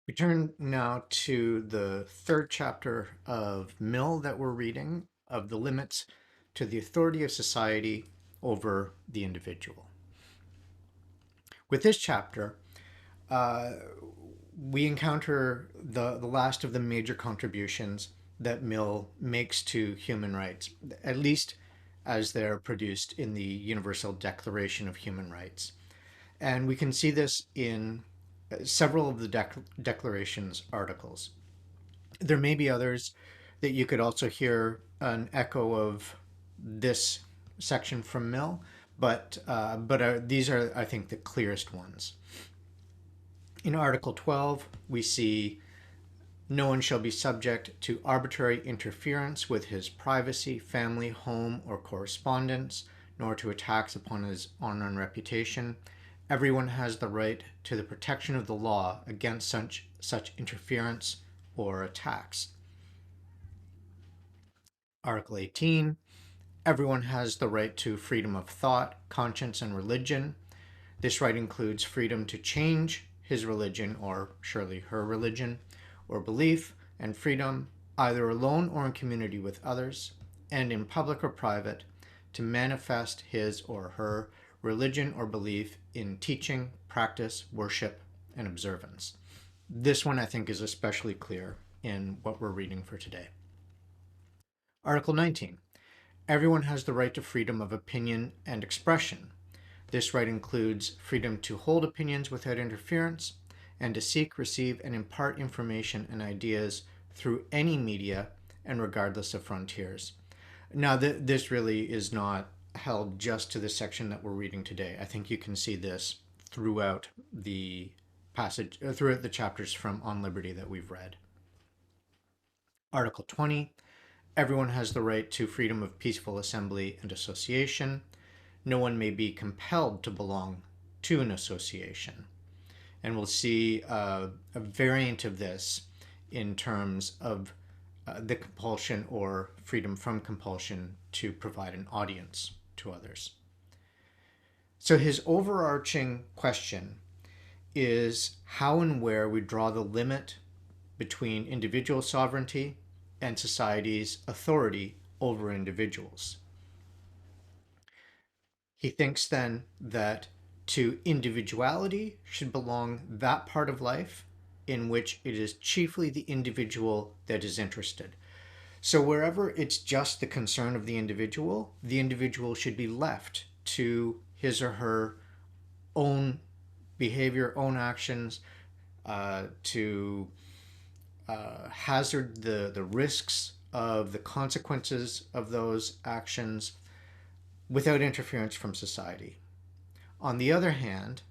We turn now to the third chapter of Mill that we're reading, of the limits to the authority of society over the individual. With this chapter, uh, we encounter the last of the major contributions that Mill makes to human rights, at least as they're produced in the Universal Declaration of Human Rights. And we can see this in several of the Declaration's articles. There may be others that you could also hear an echo of this section from Mill, but these are, I think, the clearest ones. In Article 12, we see no one shall be subject to arbitrary interference with his privacy, family, home, or correspondence, nor to attacks upon his honor and reputation. Everyone has the right to the protection of the law against such interference or attacks. Article 18, everyone has the right to freedom of thought, conscience, and religion. This right includes freedom to change his religion, or surely her religion, or belief, and freedom, either alone or in community with others, and in public or private, to manifest his or her religion or belief in teaching, practice, worship, and observance. This one I think is especially clear in what we're reading for today. Article 19. Everyone has the right to freedom of opinion and expression. This right includes freedom to hold opinions without interference and to seek, receive, and impart information and ideas through any media and regardless of frontiers. Now, this really is not held just to the section that we're reading today. I think you can see this throughout the passage, throughout the chapters from On Liberty that we've read. Article 20, everyone has the right to freedom of peaceful assembly and association. No one may be compelled to belong to an association. And we'll see a variant of this in terms of the compulsion or freedom from compulsion to provide an audience to others. So his overarching question is how and where we draw the limit between individual sovereignty and society's authority over individuals. He thinks then that to individuality should belong that part of life in which it is chiefly the individual that is interested. So wherever it's just the concern of the individual should be left to his or her own behavior, own actions, to hazard the risks of the consequences of those actions without interference from society. On the other hand,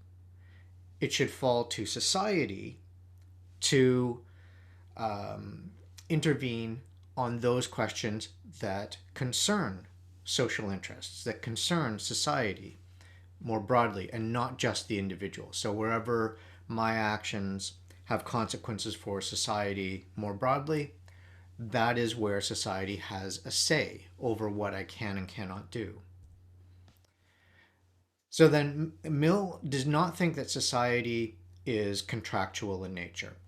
it should fall to society to intervene on those questions that concern social interests, that concern society more broadly, and not just the individual. So wherever my actions have consequences for society more broadly, that is where society has a say over what I can and cannot do. So then, Mill does not think that society is contractual in nature.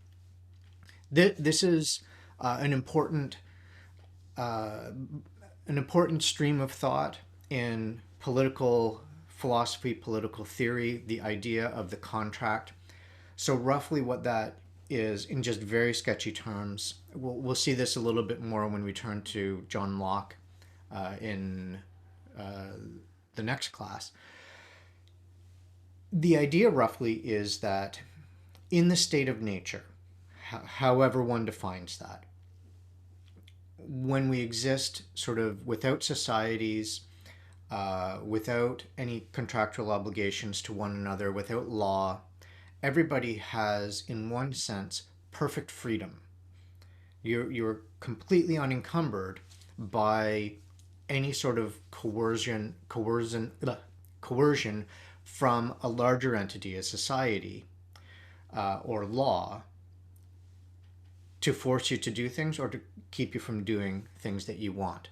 This is an important stream of thought in political philosophy, political theory, the idea of the contract. So roughly what that is, in just very sketchy terms, we'll see this a little bit more when we turn to John Locke in the next class. The idea roughly is that in the state of nature, however one defines that, when we exist sort of without societies, without any contractual obligations to one another, without law, everybody has, in one sense, perfect freedom. You're completely unencumbered by any sort of coercion from a larger entity, a society, or law, to force you to do things or to keep you from doing things that you want.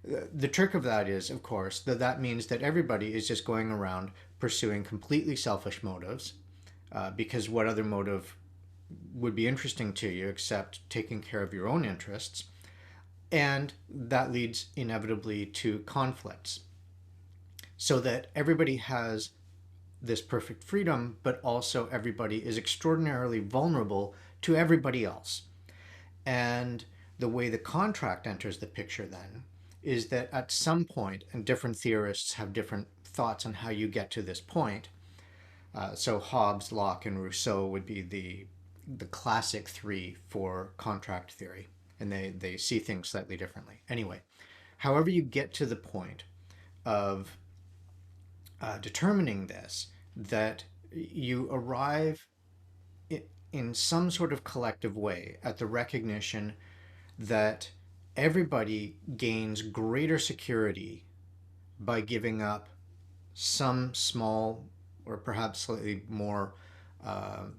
The trick of that is, of course, that means that everybody is just going around pursuing completely selfish motives, because what other motive would be interesting to you except taking care of your own interests. And that leads inevitably to conflicts, so that everybody has this perfect freedom, but also everybody is extraordinarily vulnerable to everybody else. And the way the contract enters the picture then is that at some point, and different theorists have different thoughts on how you get to this point. So Hobbes, Locke, and Rousseau would be the classic three for contract theory, and they see things slightly differently. Anyway, however you get to the point of determining this, that you arrive in some sort of collective way at the recognition that everybody gains greater security by giving up some small, or perhaps slightly more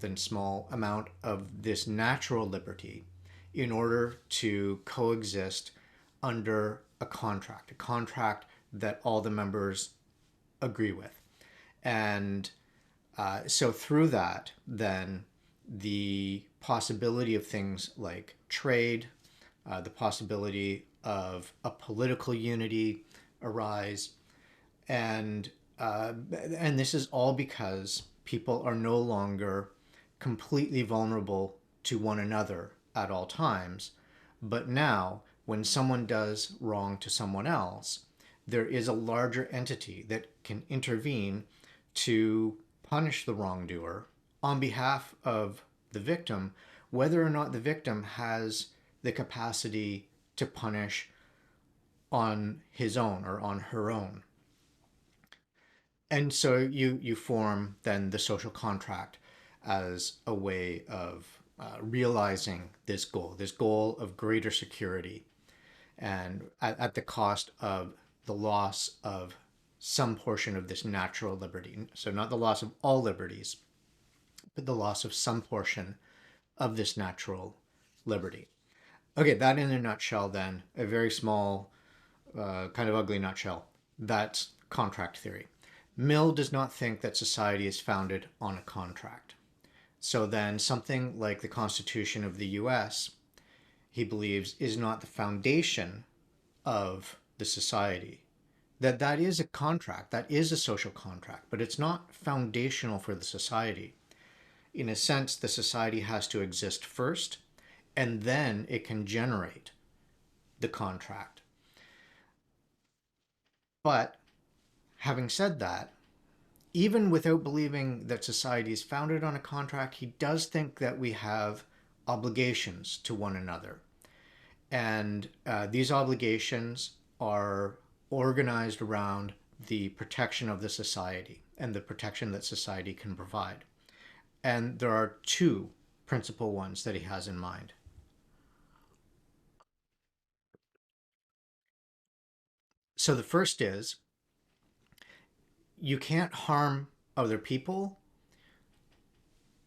than small, amount of this natural liberty in order to coexist under a contract that all the members agree with. And so through that, then the possibility of things like trade, the possibility of a political unity arise, and and this is all because people are no longer completely vulnerable to one another at all times. But now, when someone does wrong to someone else, there is a larger entity that can intervene to punish the wrongdoer on behalf of the victim, whether or not the victim has the capacity to punish on his own or on her own. And so you form then the social contract as a way of realizing this goal of greater security, and at the cost of the loss of some portion of this natural liberty. So not the loss of all liberties, but the loss of some portion of this natural liberty. Okay, that in a nutshell, then, a very small, kind of ugly nutshell. That's contract theory. Mill does not think that society is founded on a contract. So then, something like the Constitution of the US, he believes, is not the foundation of the society. That is a contract, that is a social contract, but it's not foundational for the society. In a sense, the society has to exist first, and then it can generate the contract. But having said that, even without believing that society is founded on a contract, he does think that we have obligations to one another. And these obligations are organized around the protection of the society and the protection that society can provide. And there are two principal ones that he has in mind. So the first is, you can't harm other people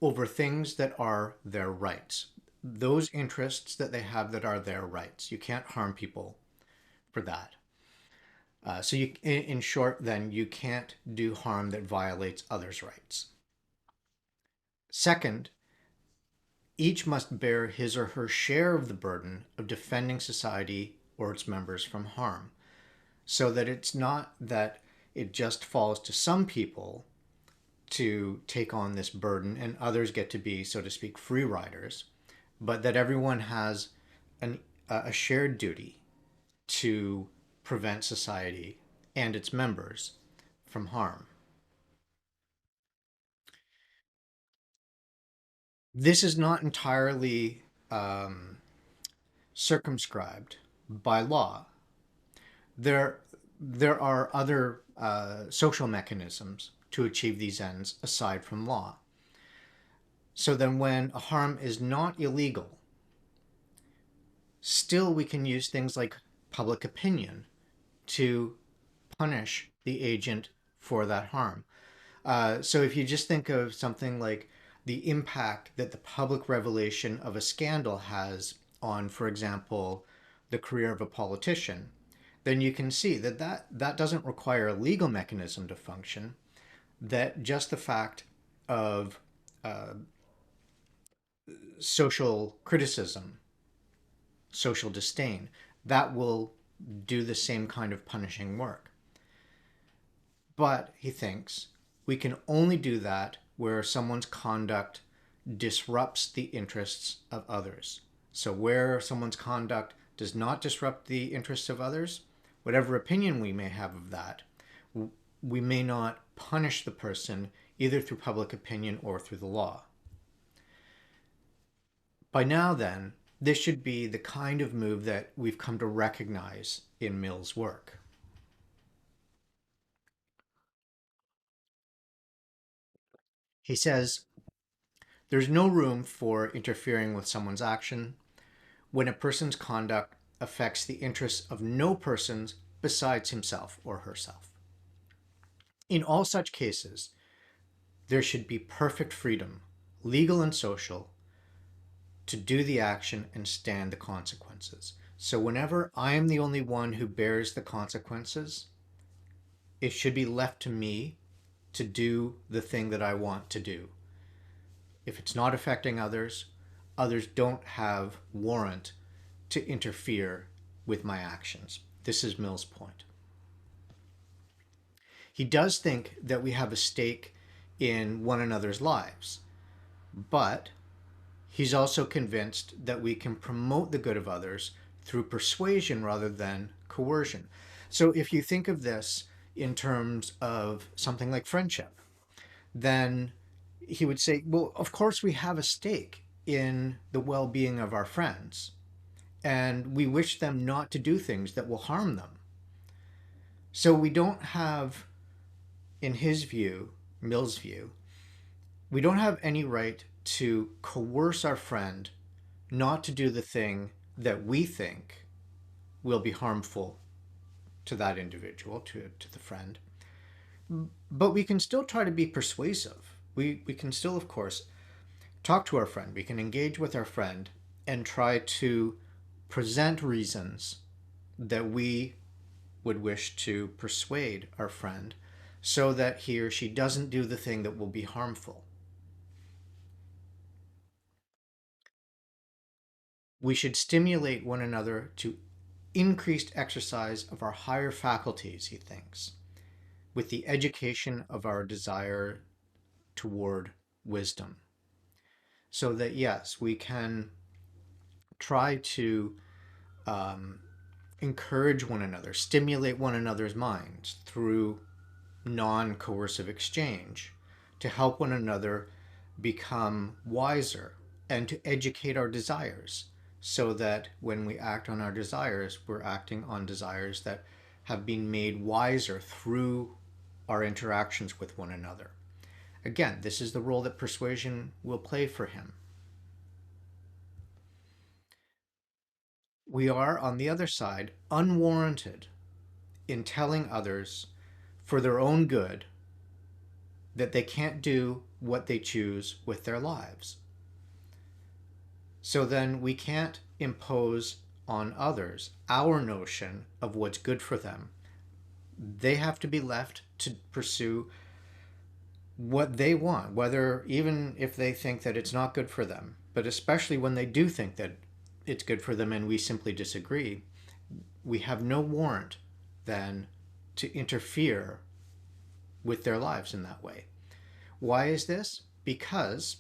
over things that are their rights. Those interests that they have that are their rights. You can't harm people for that. So you, in short, then you can't do harm that violates others' rights. Second, each must bear his or her share of the burden of defending society or its members from harm, so that it's not that it just falls to some people to take on this burden and others get to be, so to speak, free riders, but that everyone has a shared duty to prevent society and its members from harm. This is not entirely circumscribed by law. There, there are other social mechanisms to achieve these ends aside from law. So then, when a harm is not illegal, still we can use things like public opinion to punish the agent for that harm. So if you just think of something like the impact that the public revelation of a scandal has on, for example, the career of a politician, then you can see that that doesn't require a legal mechanism to function, that just the fact of social criticism, social disdain, that will do the same kind of punishing work. But he thinks we can only do that where someone's conduct disrupts the interests of others. So, where someone's conduct does not disrupt the interests of others, whatever opinion we may have of that, we may not punish the person either through public opinion or through the law. By now, then, this should be the kind of move that we've come to recognize in Mill's work. He says there's no room for interfering with someone's action when a person's conduct affects the interests of no persons besides himself or herself. In all such cases, there should be perfect freedom, legal and social, to do the action and stand the consequences. So whenever I am the only one who bears the consequences, it should be left to me to do the thing that I want to do. If it's not affecting others, others don't have warrant to interfere with my actions. This is Mill's point. He does think that we have a stake in one another's lives, but he's also convinced that we can promote the good of others through persuasion rather than coercion. So if you think of this in terms of something like friendship, then he would say, well, of course we have a stake in the well-being of our friends, and we wish them not to do things that will harm them. So we don't have, in his view, Mill's view, we don't have any right to coerce our friend not to do the thing that we think will be harmful to that individual, to the friend. But we can still try to be persuasive. We can still, of course, talk to our friend. We can engage with our friend and try to present reasons that we would wish to persuade our friend so that he or she doesn't do the thing that will be harmful. We should stimulate one another to increased exercise of our higher faculties, he thinks, with the education of our desire toward wisdom. So that, yes, we can try to um, encourage one another, stimulate one another's minds through non coercive exchange to help one another become wiser and to educate our desires so that when we act on our desires, we're acting on desires that have been made wiser through our interactions with one another. Again, this is the role that persuasion will play for him. We are, on the other side, unwarranted in telling others for their own good that they can't do what they choose with their lives. So then we can't impose on others our notion of what's good for them. They have to be left to pursue what they want, whether even if they think that it's not good for them, but especially when they do think that it's good for them and we simply disagree, we have no warrant then to interfere with their lives in that way. Why is this? Because,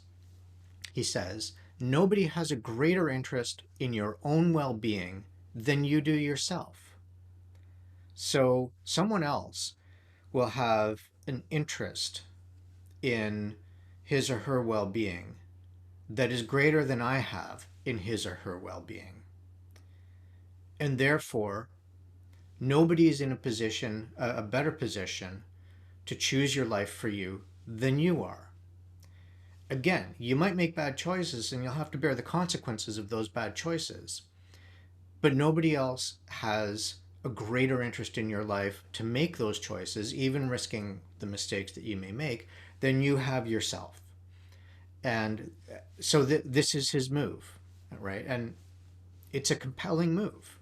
he says, nobody has a greater interest in your own well-being than you do yourself. So someone else will have an interest in his or her well-being that is greater than I have in his or her well-being. And therefore, nobody is in a better position to choose your life for you than you are. Again, you might make bad choices and you'll have to bear the consequences of those bad choices. But nobody else has a greater interest in your life to make those choices, even risking the mistakes that you may make, than you have yourself. And so this is his move, right? And it's a compelling move.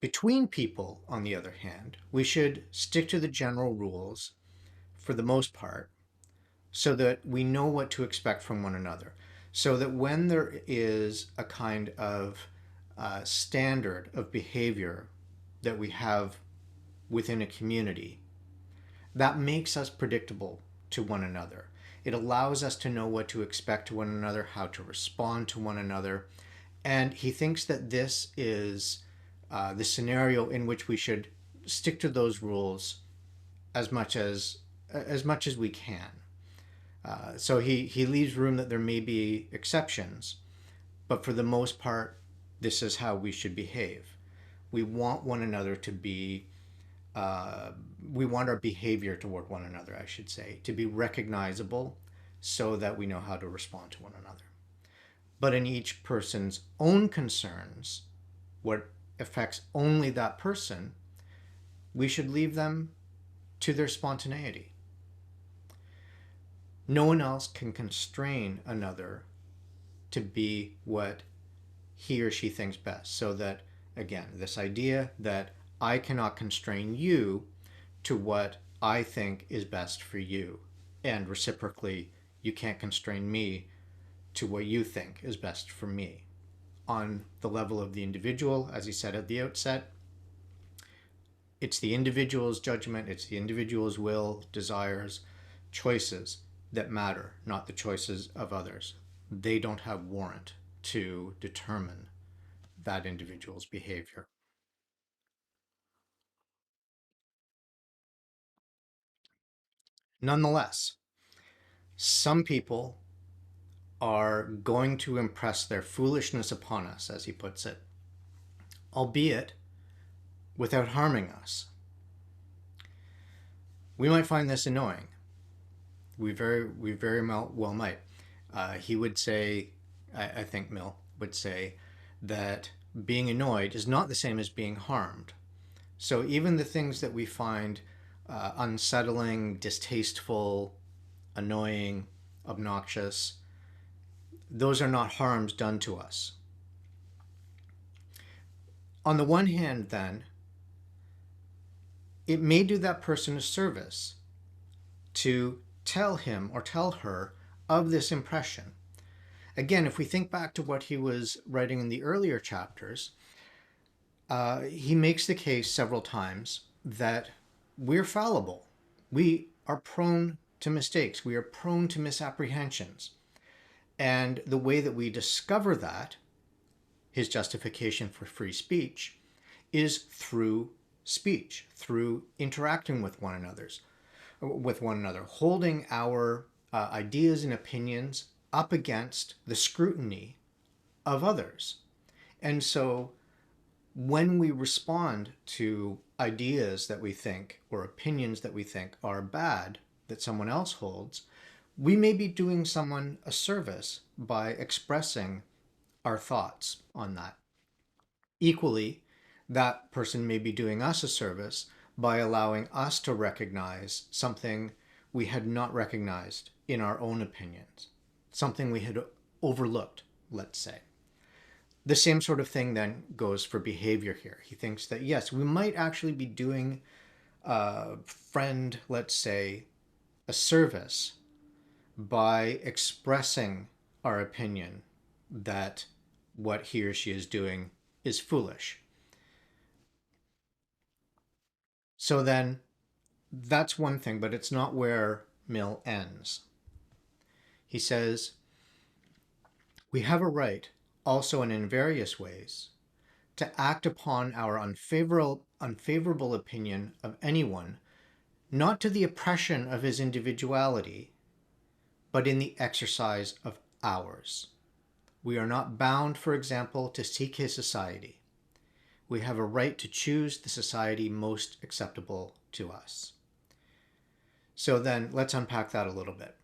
Between people, on the other hand, we should stick to the general rules for the most part, so that we know what to expect from one another. So that when there is a kind of standard of behavior that we have within a community, that makes us predictable to one another. It allows us to know what to expect to one another, how to respond to one another. And he thinks that this is the scenario in which we should stick to those rules as much as we can. So he leaves room that there may be exceptions, but for the most part, this is how we should behave. We want one another to be, we want our behavior toward one another, I should say, to be recognizable so that we know how to respond to one another. But in each person's own concerns, what affects only that person, we should leave them to their spontaneity. No one else can constrain another to be what he or she thinks best. So that, again, this idea that I cannot constrain you to what I think is best for you, and reciprocally, you can't constrain me to what you think is best for me. On the level of the individual, as he said at the outset, it's the individual's judgment, it's the individual's will, desires, choices that matter, not the choices of others. They don't have warrant to determine that individual's behavior. Nonetheless, some people are going to impress their foolishness upon us, as he puts it, albeit without harming us. We might find this annoying. We very well might. He would say, I think Mill would say, that being annoyed is not the same as being harmed. So even the things that we find unsettling, distasteful, annoying, obnoxious, those are not harms done to us. On the one hand, then, it may do that person a service to tell him or tell her of this impression. Again, if we think back to what he was writing in the earlier chapters, he makes the case several times that we're fallible. We are prone to mistakes. We are prone to misapprehensions. And the way that we discover that, his justification for free speech, is through speech, through interacting with one another, holding our ideas and opinions up against the scrutiny of others. And so when we respond to ideas that we think or opinions that we think are bad that someone else holds, we may be doing someone a service by expressing our thoughts on that. Equally, that person may be doing us a service by allowing us to recognize something we had not recognized in our own opinions, something we had overlooked, let's say. The same sort of thing then goes for behavior here. He thinks that, yes, we might actually be doing a friend, let's say, a service by expressing our opinion that what he or she is doing is foolish. So then that's one thing, but it's not where Mill ends. He says, we have a right, also and in various ways, to act upon our unfavorable opinion of anyone, not to the oppression of his individuality, but in the exercise of ours. We are not bound, for example, to seek his society. We have a right to choose the society most acceptable to us. So then let's unpack that a little bit.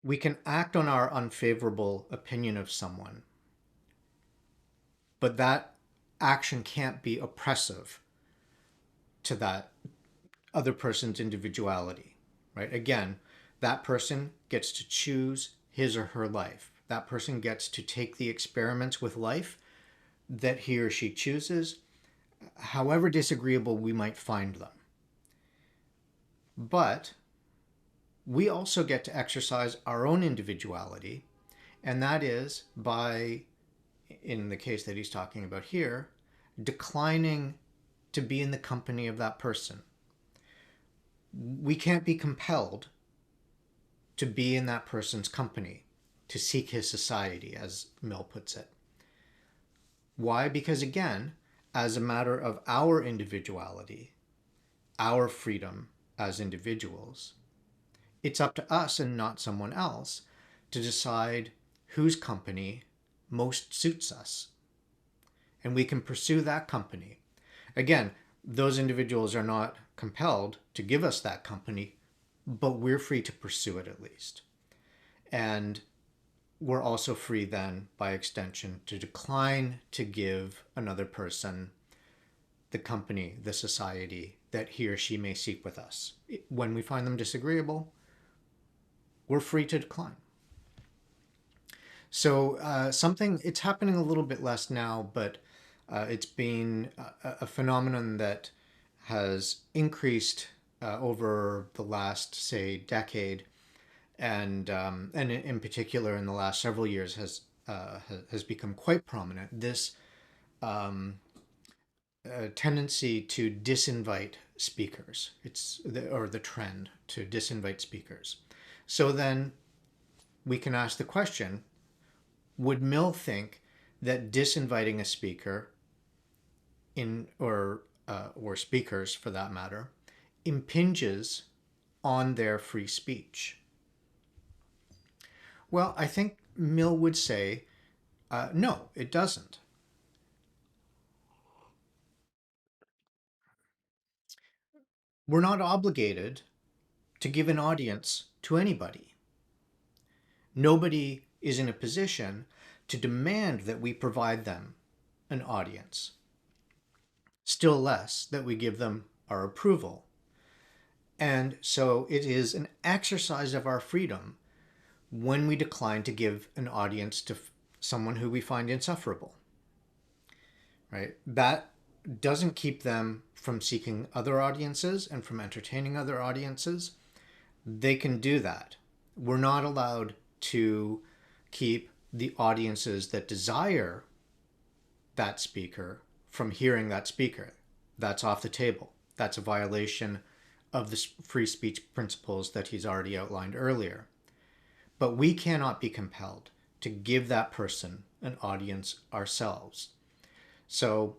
We can act on our unfavorable opinion of someone, but that action can't be oppressive to that other person's individuality, right? Again, that person gets to choose his or her life. That person gets to take the experiments with life that he or she chooses, however disagreeable we might find them. But we also get to exercise our own individuality, and that is by, in the case that he's talking about here, declining to be in the company of that person. We can't be compelled to be in that person's company, to seek his society, as Mill puts it. Why? Because again, as a matter of our individuality, our freedom as individuals, it's up to us and not someone else to decide whose company most suits us. And we can pursue that company. Again, those individuals are not compelled to give us that company, but we're free to pursue it at least. And we're also free then, by extension, to decline to give another person the company, the society that he or she may seek with us. When we find them disagreeable, we're free to decline. So it's happening a little bit less now, but it's been a phenomenon that has increased over the last, say, decade, and in particular in the last several years has become quite prominent. This tendency to disinvite speakers. Or the trend to disinvite speakers. So then we can ask the question: would Mill think that disinviting a speaker or speakers for that matter impinges on their free speech? Well, I think Mill would say, no, it doesn't. We're not obligated to give an audience to anybody. Nobody is in a position to demand that we provide them an audience, still less that we give them our approval. And so it is an exercise of our freedom when we decline to give an audience to someone who we find insufferable, right? That doesn't keep them from seeking other audiences and from entertaining other audiences. They can do that. We're not allowed to keep the audiences that desire that speaker from hearing that speaker. That's off the table. That's a violation of the free speech principles that he's already outlined earlier. But we cannot be compelled to give that person an audience ourselves. So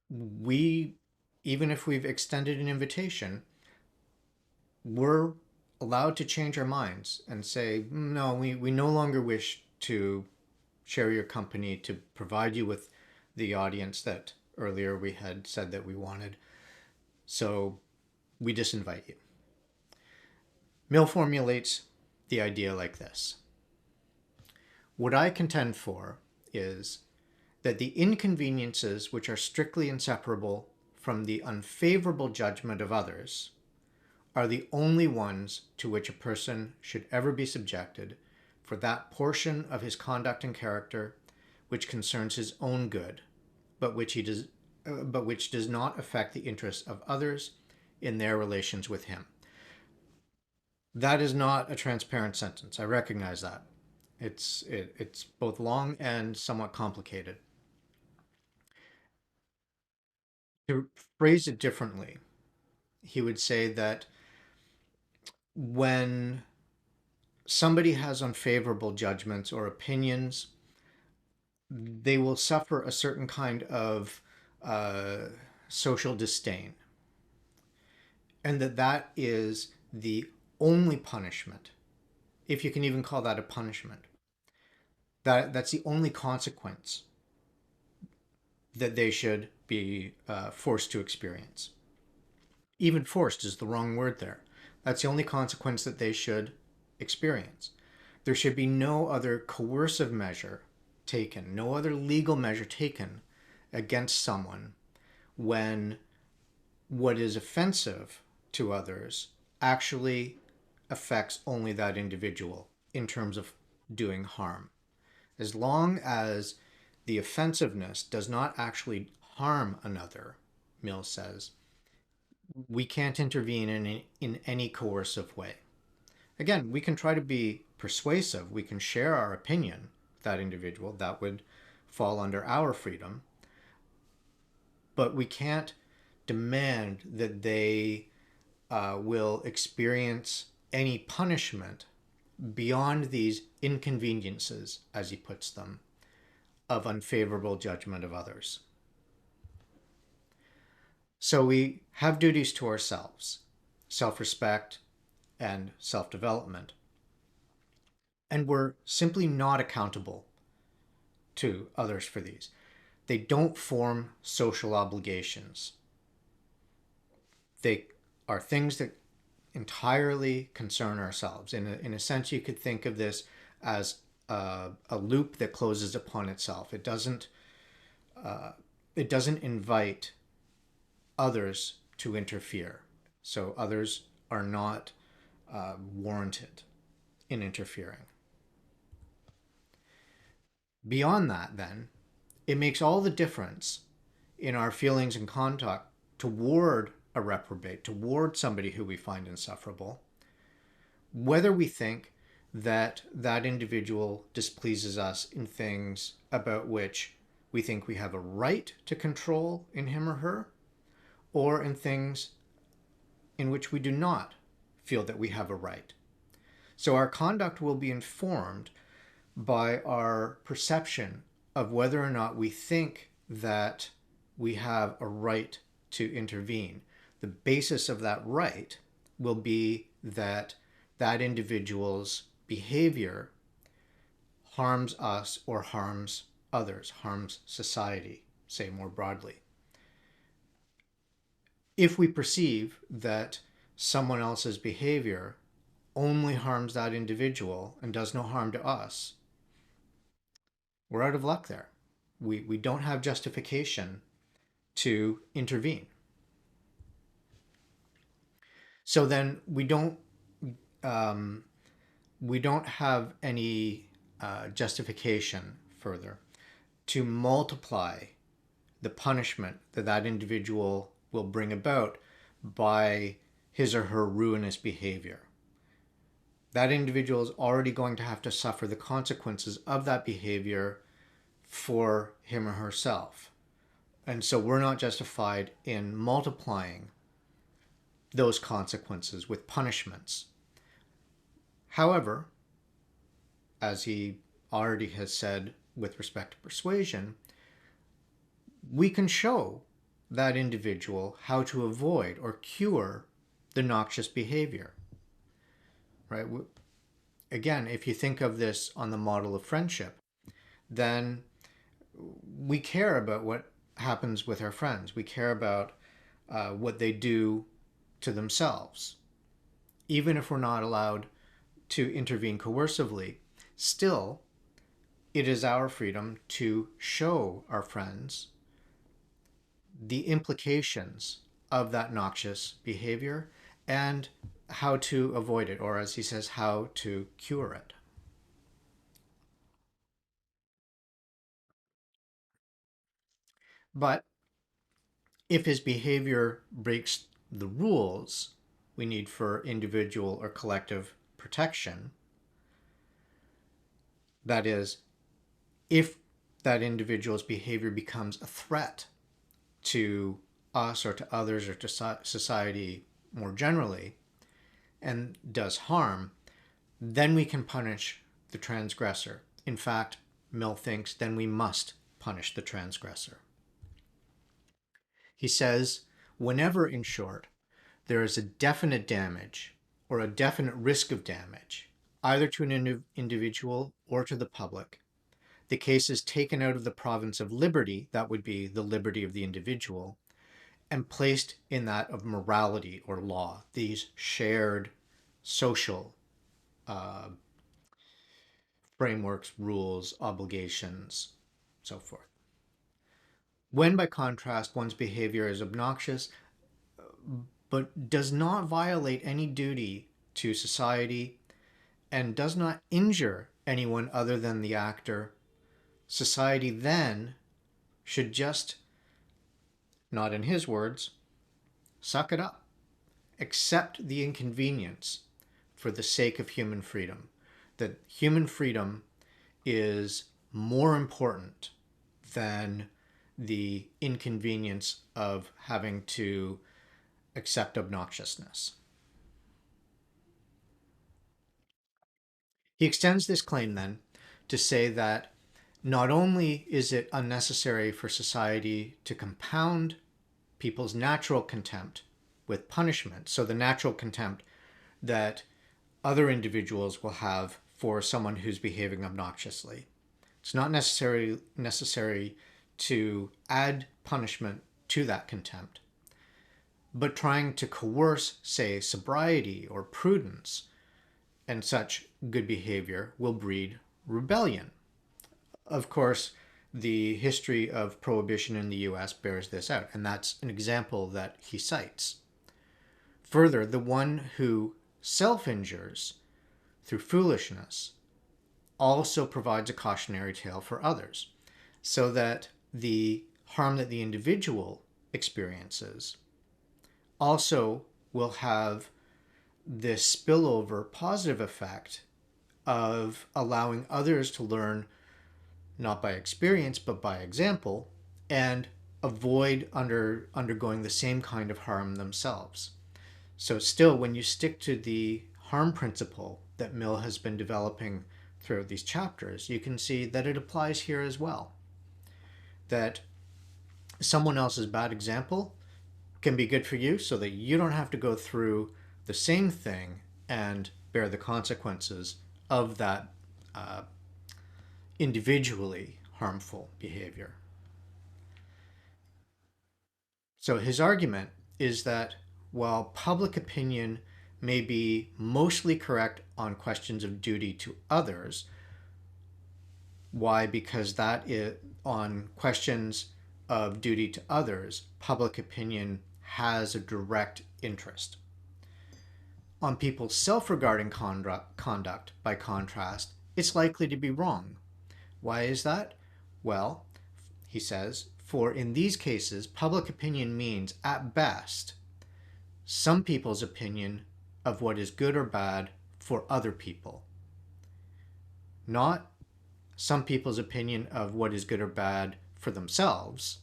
we, even if we've extended an invitation, we're allowed to change our minds and say, no, we no longer wish to share your company, to provide you with the audience that earlier we had said that we wanted. So we disinvite you. Mill formulates the idea like this: what I contend for is that the inconveniences which are strictly inseparable from the unfavorable judgment of others are the only ones to which a person should ever be subjected for that portion of his conduct and character which concerns his own good, but which does not affect the interests of others in their relations with him. That is not a transparent sentence. I recognize that. It's both long and somewhat complicated. To phrase it differently, he would say that when somebody has unfavorable judgments or opinions, they will suffer a certain kind of uh, social disdain, and that is the only punishment, if you can even call that a punishment. That's the only consequence that they should be forced to experience. Even forced is the wrong word there. That's the only consequence that they should experience. There should be no other coercive measure taken, no other legal measure taken against someone when what is offensive to others actually affects only that individual in terms of doing harm. As long as the offensiveness does not actually harm another, Mill says, we can't intervene in any coercive way. Again, we can try to be persuasive. We can share our opinion with that individual. That would fall under our freedom. But we can't demand that they will experience any punishment beyond these inconveniences, as he puts them, of unfavorable judgment of others. So we have duties to ourselves, self-respect and self-development. And we're simply not accountable to others for these. They don't form social obligations. They are things that entirely concern ourselves. In a sense, you could think of this as a loop that closes upon itself. It doesn't invite others to interfere. So others are not warranted in interfering. Beyond that, then, it makes all the difference in our feelings and conduct toward a reprobate, toward somebody who we find insufferable, whether we think that that individual displeases us in things about which we think we have a right to control in him or her, or in things in which we do not feel that we have a right. So our conduct will be informed by our perception of whether or not we think that we have a right to intervene. The basis of that right will be that that individual's behavior harms us or harms others, harms society, say more broadly. If we perceive that someone else's behavior only harms that individual and does no harm to us, we're out of luck there. We don't have justification to intervene. So then we don't have any justification further to multiply the punishment that that individual will bring about by his or her ruinous behavior. That individual is already going to have to suffer the consequences of that behavior for him or herself. And so we're not justified in multiplying those consequences with punishments. However, as he already has said with respect to persuasion, we can show that individual how to avoid or cure the noxious behavior. Right? Again, if you think of this on the model of friendship, then we care about what happens with our friends. We care about what they do to themselves. Even if we're not allowed to intervene coercively, still, it is our freedom to show our friends the implications of that noxious behavior and how to avoid it, or as he says, how to cure it. But if his behavior breaks the rules we need for individual or collective protection, that is, if that individual's behavior becomes a threat to us or to others or to society more generally and does harm, then we can punish the transgressor. In fact, Mill thinks then we must punish the transgressor. He says, whenever, in short, there is a definite damage or a definite risk of damage, either to an individual or to the public, the case is taken out of the province of liberty, that would be the liberty of the individual, and placed in that of morality or law, these shared social frameworks, rules, obligations, so forth. When, by contrast, one's behavior is obnoxious, but does not violate any duty to society and does not injure anyone other than the actor, society then should just, not in his words, suck it up. Accept the inconvenience for the sake of human freedom. That human freedom is more important than the inconvenience of having to accept obnoxiousness. He extends this claim then to say that not only is it unnecessary for society to compound people's natural contempt with punishment, so the natural contempt that other individuals will have for someone who's behaving obnoxiously. It's not necessary to add punishment to that contempt, but trying to coerce, say, sobriety or prudence and such good behavior will breed rebellion. Of course, the history of prohibition in the US bears this out, and that's an example that he cites. Further, the one who self-injures through foolishness also provides a cautionary tale for others, so that the harm that the individual experiences also will have this spillover positive effect of allowing others to learn not by experience but by example and avoid undergoing the same kind of harm themselves. So still, when you stick to the harm principle that Mill has been developing throughout these chapters, you can see that it applies here as well. That someone else's bad example can be good for you so that you don't have to go through the same thing and bear the consequences of that individually harmful behavior. So his argument is that while public opinion may be mostly correct on questions of duty to others, why? Because that is on questions of duty to others, public opinion has a direct interest. On people's self-regarding conduct, by contrast, it's likely to be wrong. Why is that? Well, he says, for in these cases, public opinion means, at best, some people's opinion of what is good or bad for other people. Not some people's opinion of what is good or bad for themselves.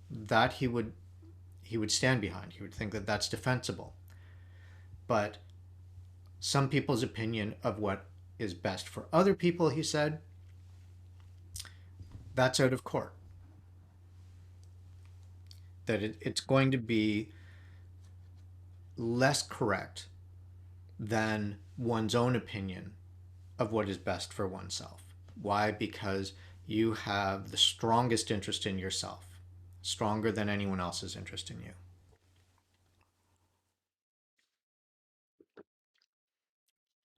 That he would stand behind. He would think that that's defensible. But some people's opinion of what is best for other people, he said, that's out of court. That it's going to be less correct than one's own opinion of what is best for oneself. Why? Because you have the strongest interest in yourself, stronger than anyone else's interest in you.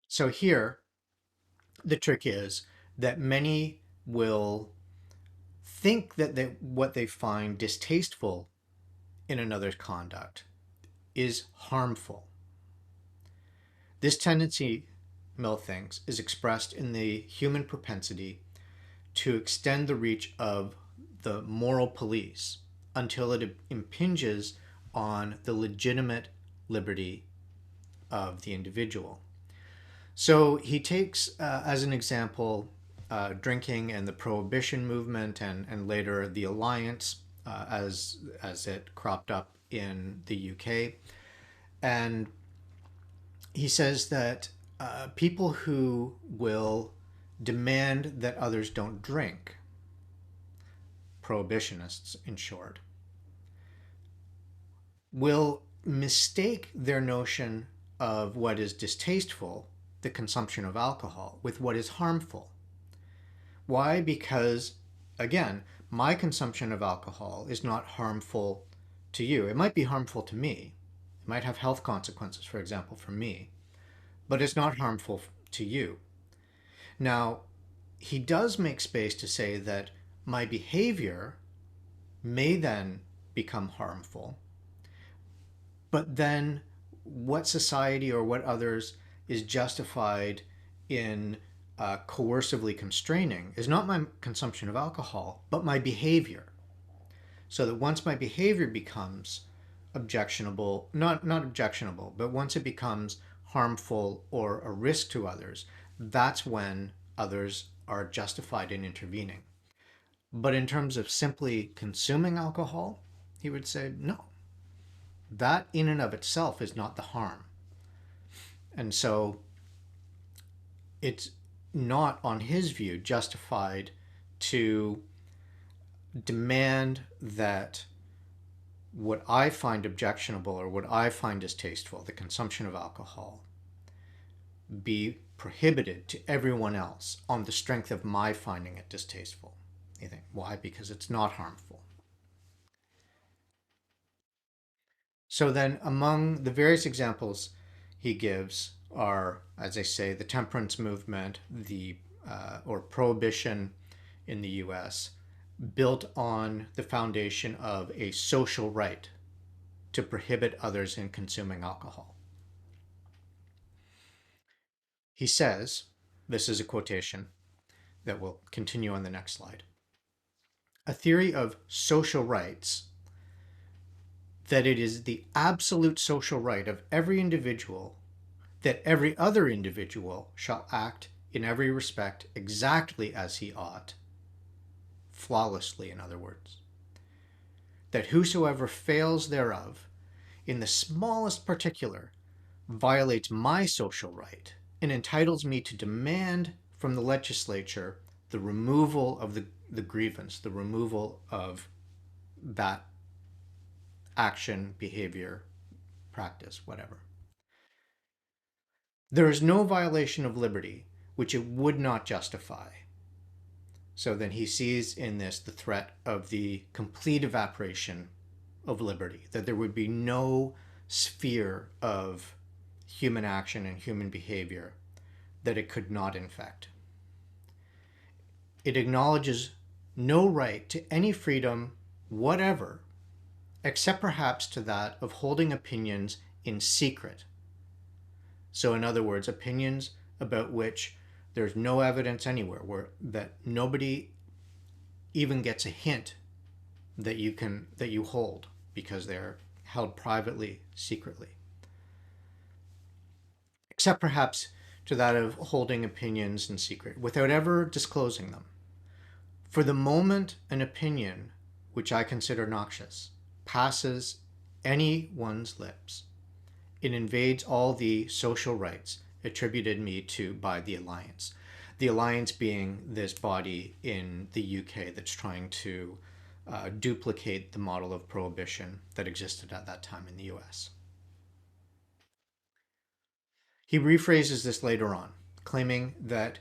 So here, the trick is that many will think that what they find distasteful in another's conduct is harmful. This tendency, Mill thinks, is expressed in the human propensity to extend the reach of the moral police until it impinges on the legitimate liberty of the individual. So he takes as an example drinking and the prohibition movement, and later the alliance as it cropped up in the UK. And he says that people who will demand that others don't drink, prohibitionists in short, will mistake their notion of what is distasteful, the consumption of alcohol, with what is harmful. Why? Because, again, my consumption of alcohol is not harmful to you. It might be harmful to me. It might have health consequences, for example, for me, but it's not harmful to you. Now, he does make space to say that my behavior may then become harmful, but then what society or what others is justified in coercively constraining is not my consumption of alcohol, but my behavior. So that once my behavior becomes objectionable, not objectionable, but once it becomes harmful or a risk to others, that's when others are justified in intervening. But in terms of simply consuming alcohol, he would say no. That in and of itself is not the harm. And so it's not, on his view, justified to demand that what I find objectionable or what I find distasteful, the consumption of alcohol, be prohibited to everyone else on the strength of my finding it distasteful. You think, why? Because it's not harmful. So then, among the various examples he gives are, as I say, the temperance movement, the or prohibition in the U.S., built on the foundation of a social right to prohibit others in consuming alcohol. He says, this is a quotation that will continue on the next slide, a theory of social rights, that it is the absolute social right of every individual that every other individual shall act in every respect exactly as he ought, flawlessly, in other words, that whosoever fails thereof in the smallest particular violates my social right and entitles me to demand from the legislature the removal of the grievance, the removal of that action, behavior, practice, whatever. There is no violation of liberty which it would not justify. So then he sees in this the threat of the complete evaporation of liberty, that there would be no sphere of human action and human behavior that it could not infect. It acknowledges no right to any freedom whatever, except perhaps to that of holding opinions in secret. So in other words, opinions about which there's no evidence anywhere, that nobody even gets a hint that you hold, because they're held privately, secretly. Except perhaps to that of holding opinions in secret without ever disclosing them. For the moment an opinion which I consider noxious passes anyone's lips, it invades all the social rights attributed me to by the Alliance. The Alliance being this body in the UK that's trying to duplicate the model of prohibition that existed at that time in the US. He rephrases this later on, claiming that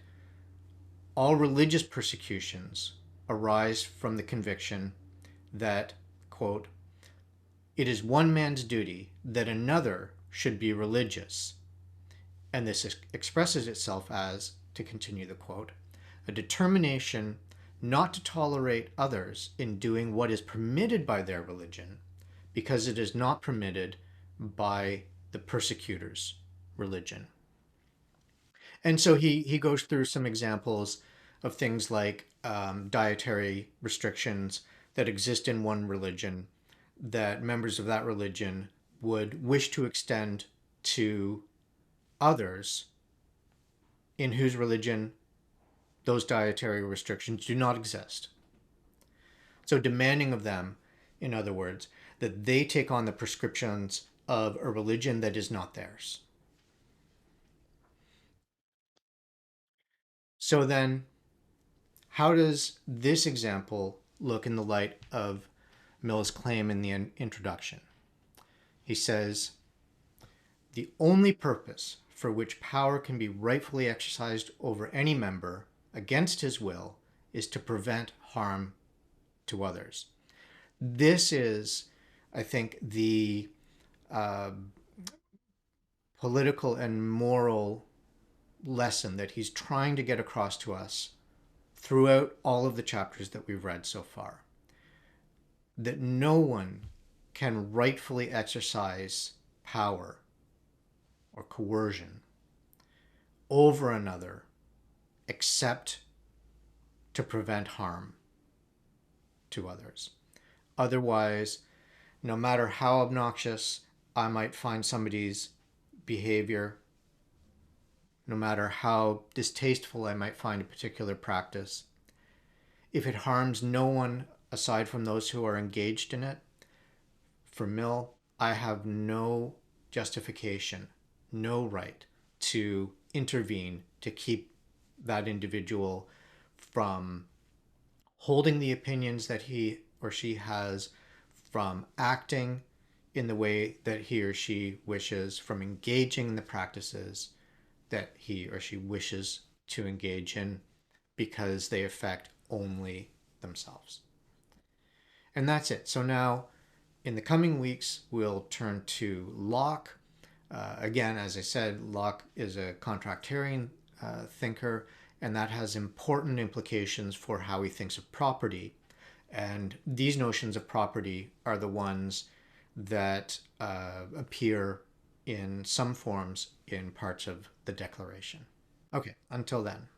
all religious persecutions arise from the conviction that, quote, it is one man's duty that another should be religious. And this expresses itself as, to continue the quote, a determination not to tolerate others in doing what is permitted by their religion because it is not permitted by the persecutor's religion. And so he goes through some examples of things like dietary restrictions that exist in one religion that members of that religion would wish to extend to others in whose religion those dietary restrictions do not exist. So demanding of them, in other words, that they take on the prescriptions of a religion that is not theirs. So then, how does this example look in the light of Mill's claim in the introduction? He says, the only purpose for which power can be rightfully exercised over any member against his will is to prevent harm to others. This is, I think, the political and moral lesson that he's trying to get across to us throughout all of the chapters that we've read so far. That no one can rightfully exercise power or coercion over another except to prevent harm to others. Otherwise, No matter how obnoxious I might find somebody's behavior, no matter how distasteful I might find a particular practice, if it harms no one aside from those who are engaged in it, for Mill, I have no justification, no right to intervene to keep that individual from holding the opinions that he or she has, from acting in the way that he or she wishes, from engaging in the practices that he or she wishes to engage in, because they affect only themselves. And that's it. So now, in the coming weeks, we'll turn to Locke. Again, as I said, Locke is a contractarian thinker, and that has important implications for how he thinks of property. And these notions of property are the ones that appear in some forms in parts of the Declaration. Okay, until then.